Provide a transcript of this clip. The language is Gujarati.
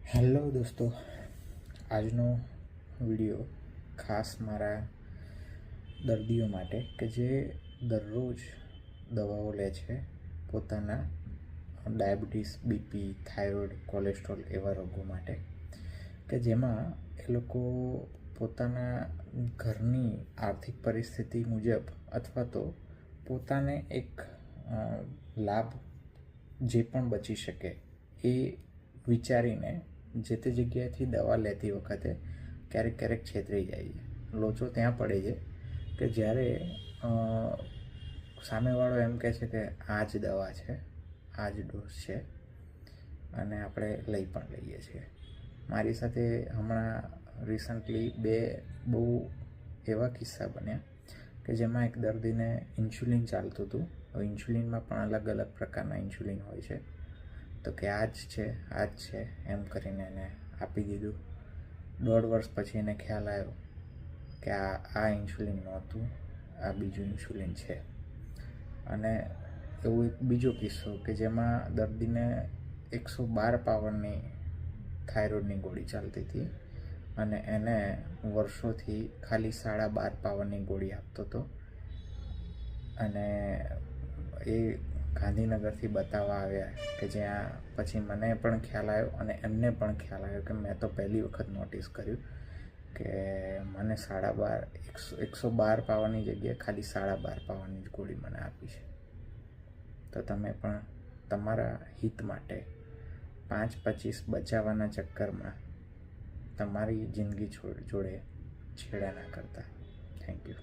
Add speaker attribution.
Speaker 1: હેલો દોસ્તો, આજનો વિડીયો ખાસ મારા દર્દીઓ માટે કે જે દરરોજ દવાઓ લે છે પોતાના ડાયાબિટીસ, બીપી, થાઇરોઇડ, કોલેસ્ટ્રોલ એવા રોગો માટે, કે જેમાં એ લોકો પોતાના ઘરની આર્થિક પરિસ્થિતિ મુજબ અથવા તો પોતાને એક લાભ જે પણ બચી શકે એ વિચારીને જે તે જગ્યાએથી દવા લેતી વખતે ક્યારેક છેતરાઈ જાય છે. લોચો ત્યાં પડે છે કે જ્યારે સામેવાળો એમ કહે છે કે આ જ દવા છે, આ જ ડોઝ છે, અને આપણે લઈ પણ લઈએ છીએ. મારી સાથે હમણાં રિસન્ટલી બે બહુ એવા કિસ્સા બન્યા કે જેમાં એક દર્દીને ઇન્સ્યુલિન ચાલતું હતું. હવે ઇન્સ્યુલિનમાં પણ અલગ અલગ પ્રકારના ઇન્સ્યુલિન હોય છે. તો કે આ જ છે એમ કરીને એને આપી દીધું. 1.5 વર્ષ પછી એને ખ્યાલ આવ્યો કે આ ઇન્સ્યુલિન નહોતું, આ બીજું ઇન્સ્યુલિન છે. અને એવો એક બીજો કિસ્સો કે જેમાં દર્દીને 112 પાવરની થાઇરોઇડની ગોળી ચાલતી હતી અને એને વર્ષોથી ખાલી 12.5 પાવરની ગોળી આપતો હતો. અને એ ગાંધીનગરથી બતાવવા આવ્યા કે જ્યાં પછી મને પણ ખ્યાલ આવ્યો અને એમને પણ ખ્યાલ આવ્યો કે મેં તો પહેલી વખત નોટિસ કર્યું કે મને 112 પાવરની જગ્યાએ ખાલી 12.5 પાવરની જ ગોળી મને આપી છે. તો તમે પણ તમારા હિત માટે 5-25 બચાવવાના ચક્કરમાં તમારી જિંદગી જોડે છેડા ના કરતા. Thank you.